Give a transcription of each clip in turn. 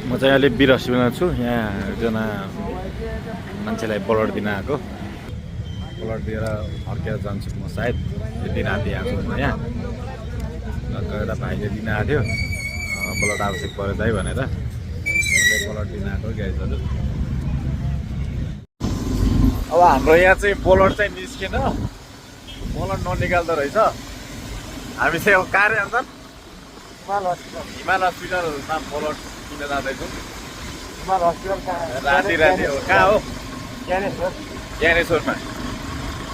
म चाहिँ अहिले बिरहस्पतालमा छु। यहाँ एकजना मान्छेलाई ब्लड दिन आएको। ब्लड दिएर फर्केर जान्छु म सायद। यति राति आएको छु म यहाँ। एउटा भाइले दिन आएको थियो ब्लड आवश्यक पऱ्यो दाइ भनेर। ब्लड दिन आएको गाइजहरू। अब हाम्रो यहाँ चाहिँ ब्लड चाहिँ निस्केन। ब्लड ननिकाल्दो रहेछ। हामी चाहिँ अब कहाँ रे अन्त हिमाल हस्पिटलमा ब्लड किन जाँदैछौँ। राति राति हो कहाँ हो ज्ञानेश्वरमा।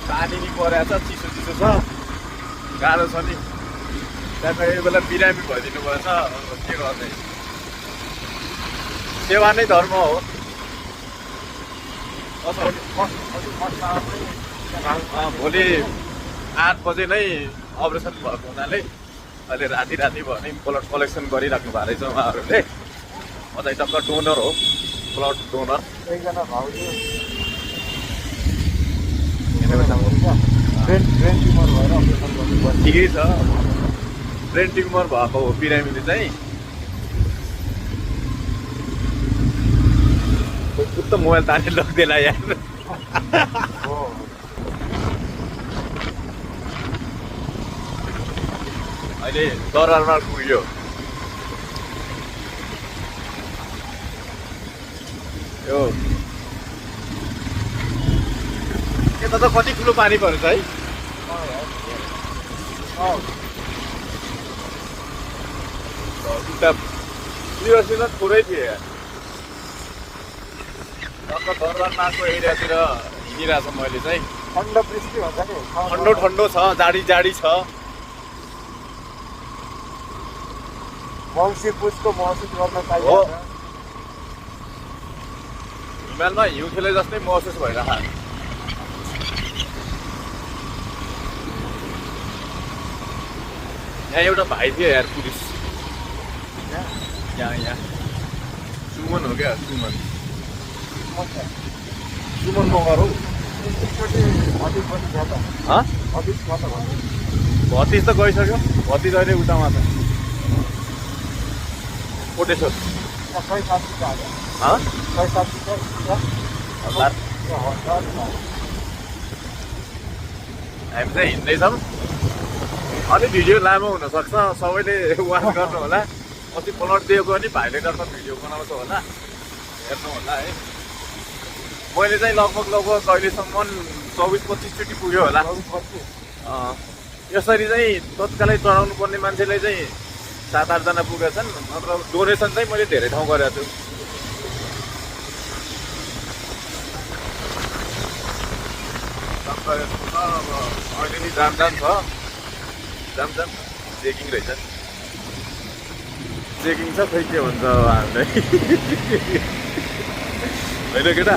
पानी नि परेको छ, चिसो चिसो छ, गाह्रो छ नि। त्यहाँ यो बेला बिरामी भइदिनु भएछ। के गर्ने, सेवा नै धर्म हो। भोलि 8 बजे नै अपरेसन भएको हुनाले अहिले राति राति भयो भने ब्लड कलेक्सन गरिराख्नु भएको रहेछ उहाँहरूले। म चाहिँ टक्क डोनर हो, ब्लड डोनर। ठिकै छ, ब्रेन ट्युमर भएको हो बिरामीले चाहिँ। त मोबाइल तानेर लग्दैन यार। अहिले दरबारमा पुग्यो। यो यता त कति ठुलो पानी पर्छ है। उता थोरै थियो यार। दरबारमाको एरियातिर हिँडिरहेको छ मैले चाहिँ। ठन्डो ठन्डो छ, जाडी जाडी छ। हिमालमा हिउँ खेले जस्तै महसुस भइरहेको। यहाँ एउटा भाइ थियो यार, पुलिस। यहाँ सुमन हो क्या, सुमन मगर हो। 32 त गइसक्यो। 32 अहिले उतामा छ कोटेश्वर। हामी चाहिँ हिँड्दैछौँ। अलि भिडियो लामो हुनसक्छ, सबैले वाच गर्नु होला। अस्ति ब्लड दिएको नि भाइले गर्दा भिडियो बनाउँछ होला, हेर्नु होला है। मैले चाहिँ लगभग अहिलेसम्म 24-25 चोटि पुग्यो होला। यसरी चाहिँ तत्कालै चढाउनु पर्ने मान्छेले चाहिँ 7-8 जना पुगेछन्। नत्र डोनेसन चाहिँ मैले धेरै ठाउँ गरेको छु। अहिले नि जाम छ, जाम चेकिङ रहेछ। चेकिङ छ, खै के भन्छ हामीलाई। होइन केटा।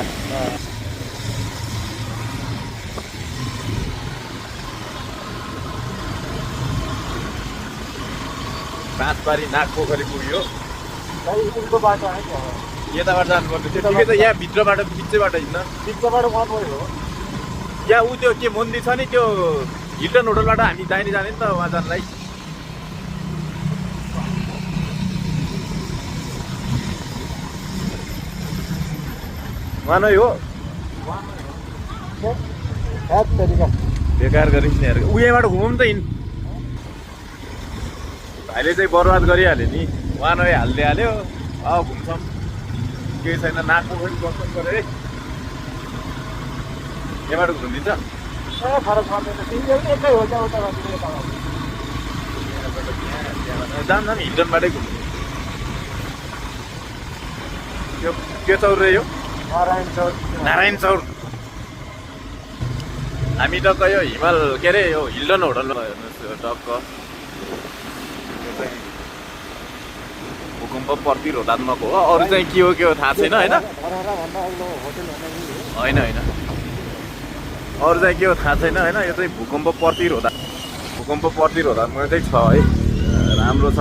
पाँचबारी नाग पोखरी पुग्यो। यताबाट जानुपर्ने थियो। ठिकै छ, यहाँ भित्रबाट बिचैबाट हिँड्न। यहाँ ऊ त्यो के मन्दिर छ नि, त्यो हिल्टन होटलबाट हामी दाहिने जाने नि त उहाँ जानलाई। उहाँ नै हो। बेकार गरिस् नि यार। ऊ यहाँबाट घुमौँ त हिँड। भाइले चाहिँ बर्बाद गरिहाल्यो नि। उहाँ नै हालिदिइहाल्यो। घुम्छौँ, केही छैन। नाक पोखरी दर्शन गरे है। यहाँबाट घुमिदिन्छ। जाम हिल्टनबाटै घुम्नु। त्यो के चौर रे यो? नारायण चौर। हामी टक्क यो हिमाल के अरे यो हिल्टन होटल हेर्नुहोस् टक्क। भूकम्प प्रतिरोधात्मक हो। अरू चाहिँ के हो थाहा छैन होइन। होइन अरू चाहिँ के हो थाहा छैन होइन। यो चाहिँ भूकम्प प्रतिरोधात्मक चाहिँ छ है। राम्रो छ।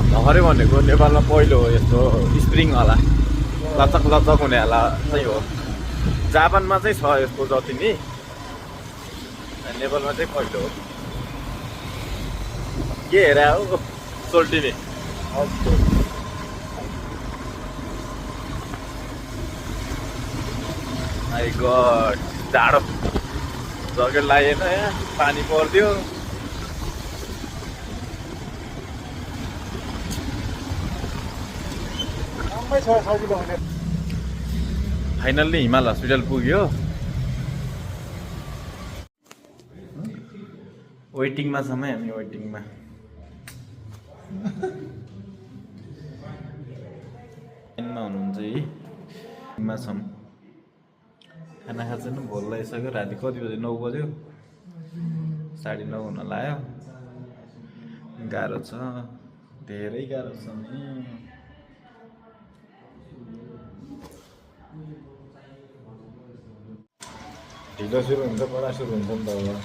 भर्खरै भनेको नेपालमा पहिलो हो यस्तो स्प्रिङ होला, लचक हुने होला चाहिँ हो। जापानमा चाहिँ छ यस्तो जति नि, नेपालमा चाहिँ पहिलो हो। के हेरे हो सोल्टिने माई गड जाडो जकेट लागेन यहाँ पानी पर्दियो फाइनल्ली हिमाल हस्पिटल पुग्यो वेटिङमा छौँ है हामी वेटिङमा लाइनमा हुनुहुन्छ है मा छौँ खाना खाएको छैन भोल लगाइसक्यो राति कति बज्यो 9 बज्यो 9:30 हुन लाग्यो गाह्रो छ धेरै गाह्रो छ नि ढिलो सुरु हुन्छ बडा सुरु हुन्छ नि त अब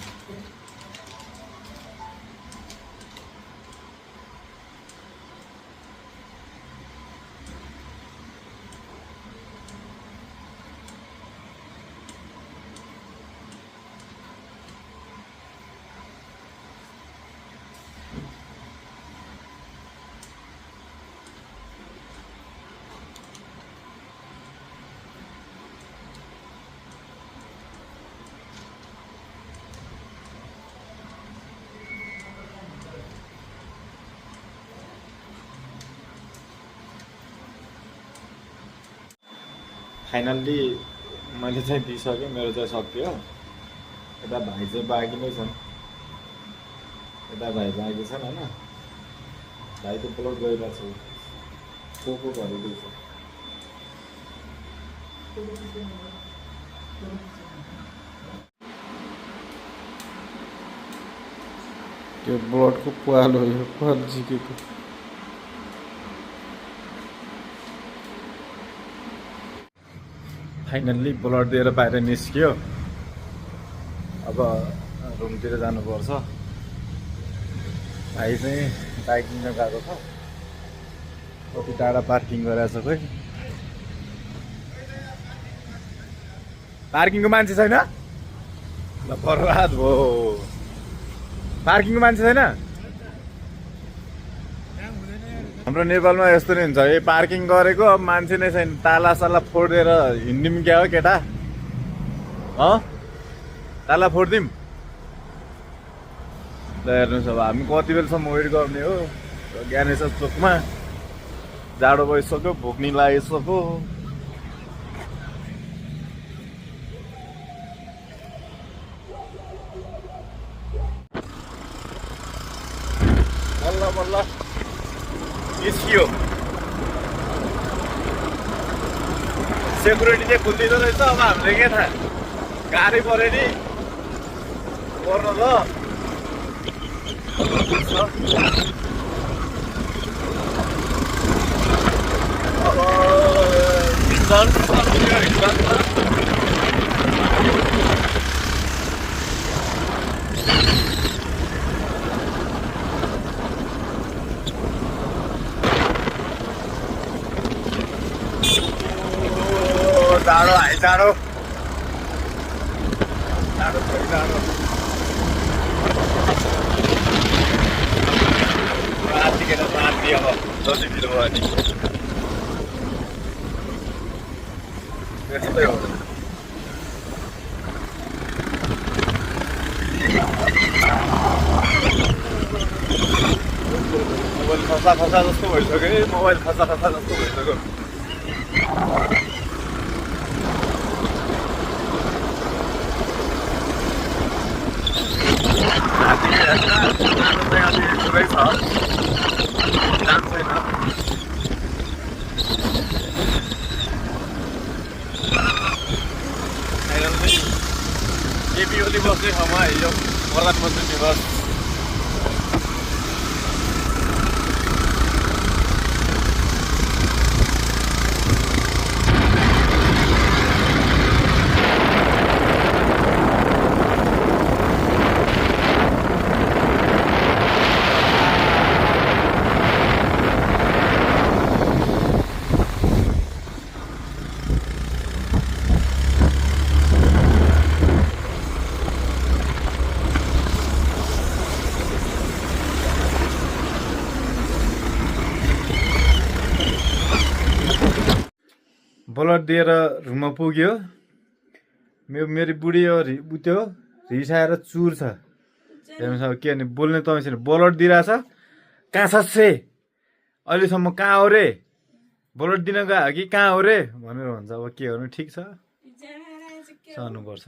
फाइनल्ली मैले चाहिँ दिइसकेँ मेरो चाहिँ सक्यो यता भाइ चाहिँ बाँकी नै छन् यता भाइ बाँकी छन् होइन भाइ त प्लट गइरहेको छु को भनिदिन्छ त्यो ब्लडको पालो यो पाल झिकेको फाइनल्ली ब्लड दिएर बाहिर निस्कियो अब रुमतिर जानुपर्छ भाइ चाहिँ बाइकिङमा गएको छ कति टाढा पार्किङ गरेछ खोइ पार्किङको मान्छे छैन ल बर्बाद भयो पार्किङको मान्छे छैन हाम्रो नेपालमा यस्तो नै हुन्छ ए पार्किङ गरेको अब मान्छे नै छैन ताला साला फोडेर हिँड्दिउँ क्या हो केटा ताला फोडिदिउँ ल हेर्नुहोस् अब हामी कति बेलासम्म वेट गर्ने हो ज्ञानेश्वर चोकमा जाडो भइसक्यो भोक नि लागिसक्यो बल्ल बल्ल निस्कियो सेक्युरिटी चाहिँ खुल्दिँदो रहेछ अब हामीले के थाहा गाडी पऱ्यो नि पर्नु त जाडो हाई जाडो जाडो खोइ जाडो रातिखेर राति अब जति ढिलो भयो नि त्यस्तै हो मोबाइल खसा खसा जस्तो भइसक्यो मोबाइल खसा खसा जस्तो भइसक्यो पुरै छ जाम छैन केपी ओली बस्ने ठाउँमा हिजो प्रधानमन्त्री निवास ब्लड दिएर रुममा पुग्यो मेरो बुढी हो त्यो रिसाएर चुर छ हेर्नुहोस् के भने बोल्ने तपाईँ छैन ब्लड दिइरहेछ कहाँ छ से अहिलेसम्म कहाँ हो रे ब्लड दिन गयो कि कहाँ हो रे भनेर भन्छ अब के गर्नु ठिक छ सहनुपर्छ